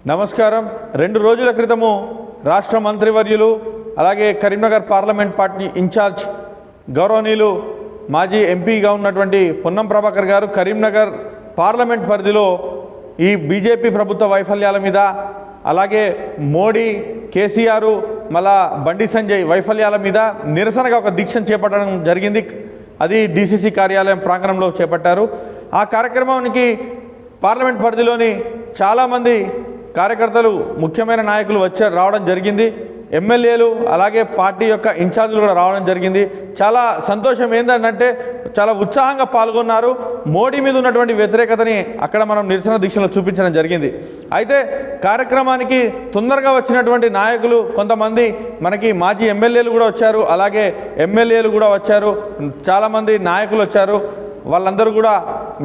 నమస్కారం. 2 రోజుల క్రితము రాష్ట్ర మంత్రివర్యులు అలాగే కరీంనగర్ పార్లమెంట్ పార్టీ ఇన్ఛార్జ్ గౌరవనీయులు మాజీ ఎంపీగా ఉన్నటువంటి పొన్నం ప్రభాకర్ గారు కరీంనగర్ పార్లమెంట్ పరిధిలో ఈ బీజేపీ ప్రభుత్వ వైఫల్యాల మీద అలాగే మోడీ కేసీఆర్ మళ్ళా బండి సంజయ్ వైఫల్యాల మీద నిరసనగా ఒక దీక్షను చేపట్టడం జరిగింది. అది డీసీసీ కార్యాలయం ప్రాంగణంలో చేపట్టారు. ఆ కార్యక్రమానికి పార్లమెంట్ పరిధిలోని చాలామంది కార్యకర్తలు ముఖ్యమైన నాయకులు రావడం జరిగింది. ఎమ్మెల్యేలు అలాగే పార్టీ యొక్క ఇన్ఛార్జీలు కూడా రావడం జరిగింది. చాలా సంతోషం ఏంటంటే చాలా ఉత్సాహంగా పాల్గొన్నారు. మోడీ మీద ఉన్నటువంటి వ్యతిరేకతని అక్కడ మనం నిరసన దీక్షలో చూపించడం జరిగింది. అయితే కార్యక్రమానికి తొందరగా వచ్చినటువంటి నాయకులు కొంతమంది మనకి మాజీ ఎమ్మెల్యేలు కూడా వచ్చారు, అలాగే ఎమ్మెల్యేలు కూడా వచ్చారు, చాలామంది నాయకులు వచ్చారు. వాళ్ళందరూ కూడా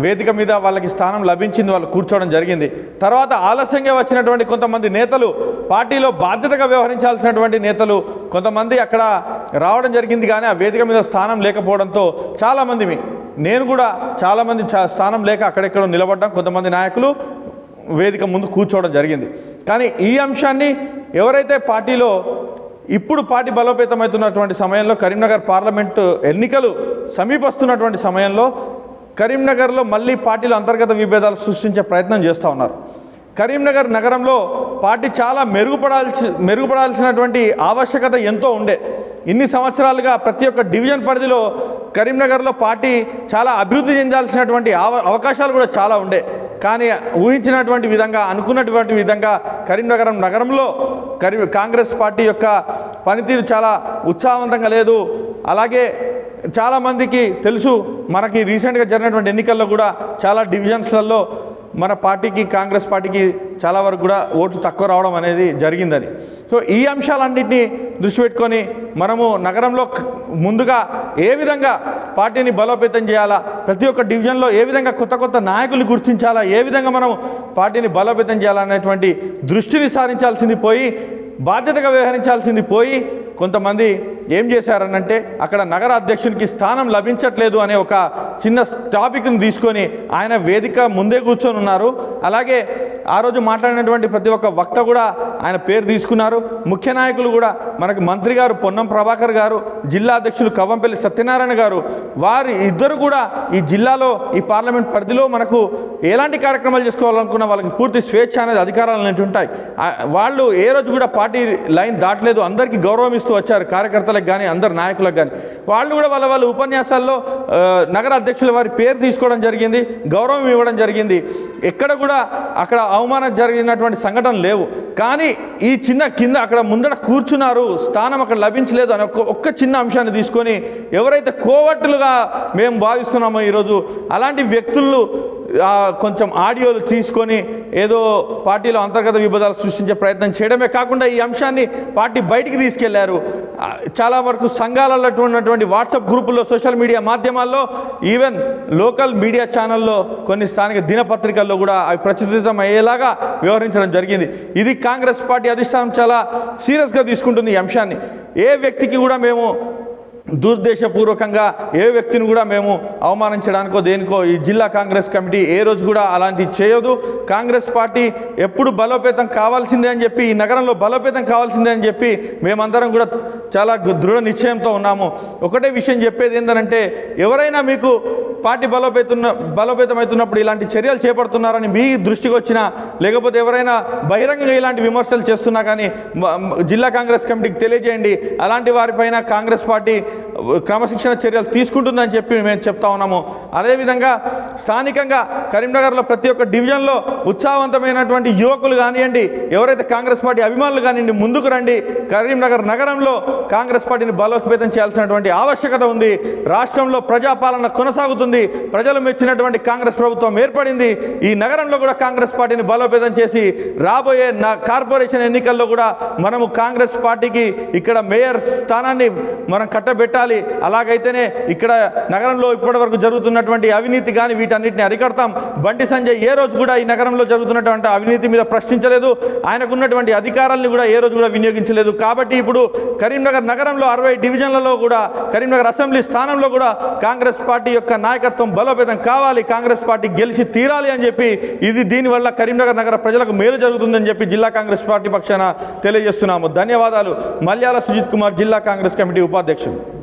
వేదిక మీద వాళ్ళకి స్థానం లభించింది, వాళ్ళు కూర్చోవడం జరిగింది. తర్వాత ఆలస్యంగా వచ్చినటువంటి కొంతమంది నేతలు, పార్టీలో బాధ్యతగా వ్యవహరించాల్సినటువంటి నేతలు కొంతమంది అక్కడ రావడం జరిగింది. కానీ ఆ వేదిక మీద స్థానం లేకపోవడంతో చాలామంది, నేను కూడా చాలామంది స్థానం లేక అక్కడెక్కడ నిలబడ్డాం. కొంతమంది నాయకులు వేదిక ముందు కూర్చోవడం జరిగింది. కానీ ఈ అంశాన్ని ఎవరైతే పార్టీలో ఇప్పుడు పార్టీ బలోపేతమవుతున్నటువంటి సమయంలో, కరీంనగర్ పార్లమెంటు ఎన్నికలు సమీపిస్తున్నటువంటి సమయంలో కరీంనగర్లో మళ్ళీ పార్టీలో అంతర్గత విభేదాలు సృష్టించే ప్రయత్నం చేస్తూ ఉన్నారు. కరీంనగర్ నగరంలో పార్టీ చాలా మెరుగుపడాల్సినటువంటి ఆవశ్యకత ఎంతో ఉండే. ఇన్ని సంవత్సరాలుగా ప్రతి ఒక్క డివిజన్ పరిధిలో కరీంనగర్లో పార్టీ చాలా అభివృద్ధి చెందాల్సినటువంటి అవకాశాలు కూడా చాలా ఉండే. కానీ ఊహించినటువంటి విధంగా, అనుకున్నటువంటి విధంగా కరీంనగర్ నగరంలో కాంగ్రెస్ పార్టీ యొక్క పనితీరు చాలా ఉత్సాహవంతంగా లేదు. అలాగే చాలామందికి తెలుసు, మనకి రీసెంట్గా జరిగినటువంటి ఎన్నికల్లో కూడా చాలా డివిజన్స్లలో మన పార్టీకి, కాంగ్రెస్ పార్టీకి చాలా వరకు కూడా ఓట్లు తక్కువ రావడం అనేది జరిగిందని. సో ఈ అంశాలన్నింటినీ దృష్టి పెట్టుకొని మనము నగరంలో ముందుగా ఏ విధంగా పార్టీని బలోపేతం చేయాలా, ప్రతి ఒక్క డివిజన్లో ఏ విధంగా కొత్త కొత్త నాయకులు గుర్తించాలా, ఏ విధంగా మనం పార్టీని బలోపేతం చేయాలనేటువంటి దృష్టిని సారించాల్సింది పోయి, బాధ్యతగా వ్యవహరించాల్సింది పోయి, కొంతమంది ఏం చేశారనంటే అక్కడ నగర అధ్యక్షునికి స్థానం లభించట్లేదు అనే ఒక చిన్న టాపిక్ను తీసుకొని ఆయన వేదిక ముందే కూర్చొని ఉన్నారు. అలాగే ఆ రోజు మాట్లాడినటువంటి ప్రతి ఒక్క వక్త కూడా ఆయన పేరు తీసుకున్నారు. ముఖ్య నాయకులు కూడా మనకు మంత్రి గారు పొన్నం ప్రభాకర్ గారు, జిల్లా అధ్యక్షులు కవ్వంపల్లి సత్యనారాయణ గారు, వారి ఇద్దరు కూడా ఈ జిల్లాలో ఈ పార్లమెంట్ పరిధిలో మనకు ఎలాంటి కార్యక్రమాలు చేసుకోవాలనుకున్న వాళ్ళకి పూర్తి స్వేచ్ఛ అనేది అధికారాలు అనేవి ఉంటాయి. వాళ్ళు ఏ రోజు కూడా పార్టీ లైన్ దాటలేదు, అందరికీ గౌరవం ఇస్తూ వచ్చారు, కార్యకర్తలకు కానీ అందరు నాయకులకు కానీ. వాళ్ళు కూడా వాళ్ళ ఉపన్యాసాల్లో నగర అధ్యక్షుల వారి పేరు తీసుకోవడం జరిగింది, గౌరవం ఇవ్వడం జరిగింది. ఎక్కడ కూడా అక్కడ అవమానం జరిగినటువంటి సంఘటనలు లేవు. కానీ ఈ చిన్న కింద అక్కడ ముందర కూర్చున్నారు, స్థానం అక్కడ లభించలేదు అని ఒక్క చిన్న అంశాన్ని తీసుకొని ఎవరైతే కోవట్టులుగా మేము భావిస్తున్నామో ఈరోజు అలాంటి వ్యక్తులు కొంచెం ఆడియోలు తీసుకొని ఏదో పార్టీలో అంతర్గత విభేదాలు సృష్టించే ప్రయత్నం చేయడమే కాకుండా ఈ అంశాన్ని పార్టీ బయటికి తీసుకెళ్లారు. చాలా వరకు సంఘాలలో ఉన్నటువంటి వాట్సాప్ గ్రూపుల్లో, సోషల్ మీడియా మాధ్యమాల్లో, ఈవెన్ లోకల్ మీడియా ఛానల్లో, కొన్ని స్థానిక దినపత్రికల్లో కూడా అవి ప్రచురితం అయ్యేలాగా వ్యవహరించడం జరిగింది. ఇది కాంగ్రెస్ పార్టీ అధిష్టానం చాలా సీరియస్గా తీసుకుంటుంది ఈ అంశాన్ని. ఏ వ్యక్తికి కూడా మేము దుర్దేశపూర్వకంగా ఏ వ్యక్తిని కూడా మేము అవమానించడానికో దేనికో ఈ జిల్లా కాంగ్రెస్ కమిటీ ఏ రోజు కూడా అలాంటివి చేయదు. కాంగ్రెస్ పార్టీ ఎప్పుడు బలోపేతం కావాల్సిందే అని చెప్పి, ఈ నగరంలో బలోపేతం కావాల్సిందే అని చెప్పి మేమందరం కూడా చాలా దృఢ నిశ్చయంతో ఉన్నాము. ఒకటే విషయం చెప్పేది ఏంటంటే, ఎవరైనా మీకు పార్టీ బలోపేతమవుతున్నప్పుడు ఇలాంటి చర్యలు చేపడుతున్నారని మీ దృష్టికి వచ్చినా, లేకపోతే ఎవరైనా బహిరంగంగా ఇలాంటి విమర్శలు చేస్తున్నా కానీ జిల్లా కాంగ్రెస్ కమిటీకి తెలియజేయండి. అలాంటి వారిపైన కాంగ్రెస్ పార్టీ క్రమశిక్షణ చర్యలు తీసుకుంటుందని చెప్పి మేము చెప్తా ఉన్నాము. అదేవిధంగా స్థానికంగా కరీంనగర్లో ప్రతి ఒక్క డివిజన్లో ఉత్సాహవంతమైనటువంటి యువకులు కానివ్వండి, ఎవరైతే కాంగ్రెస్ పార్టీ అభిమానులు కానివ్వండి, ముందుకు రండి. కరీంనగర్ నగరంలో కాంగ్రెస్ పార్టీని బలోపేతం చేయాల్సినటువంటి ఆవశ్యకత ఉంది. రాష్ట్రంలో ప్రజాపాలన కొనసాగుతుంది. ప్రజలు మెచ్చినటువంటి కాంగ్రెస్ ప్రభుత్వం ఏర్పడింది. ఈ నగరంలో కూడా కాంగ్రెస్ పార్టీని బలోపేతం చేసి రాబోయే కార్పొరేషన్ ఎన్నికల్లో కూడా మనము కాంగ్రెస్ పార్టీకి ఇక్కడ మేయర్ స్థానాన్ని మనం కట్టబెట్టాలి. అలాగైతేనే ఇక్కడ నగరంలో ఇప్పటివరకు జరుగుతున్నటువంటి అవినీతి కానీ వీటన్నిటిని అరికడతాం. బండి సంజయ్ ఏ రోజు కూడా ఈ నగరంలో జరుగుతున్నటువంటి అవినీతి మీద ప్రశ్నించలేదు, ఆయనకున్నటువంటి అధికారాలను కూడా ఏ రోజు కూడా వినియోగించలేదు. కాబట్టి ఇప్పుడు కరీంనగర్ నగరంలో 60 డివిజన్లలో కూడా, కరీంనగర్ అసెంబ్లీ స్థానంలో కూడా కాంగ్రెస్ పార్టీ యొక్క నాయకత్వం నాయకత్వం బలోపేతం కావాలి, కాంగ్రెస్ పార్టీ గెలిచి తీరాలి అని చెప్పి దీనివల్ల కరీంనగర్ నగర ప్రజలకు మేలు జరుగుతుందని చెప్పి జిల్లా కాంగ్రెస్ పార్టీ పక్షాన తెలియజేస్తున్నాము. ధన్యవాదాలు. మల్యాల సుజిత్ కుమార్, జిల్లా కాంగ్రెస్ కమిటీ ఉపాధ్యక్షుడు.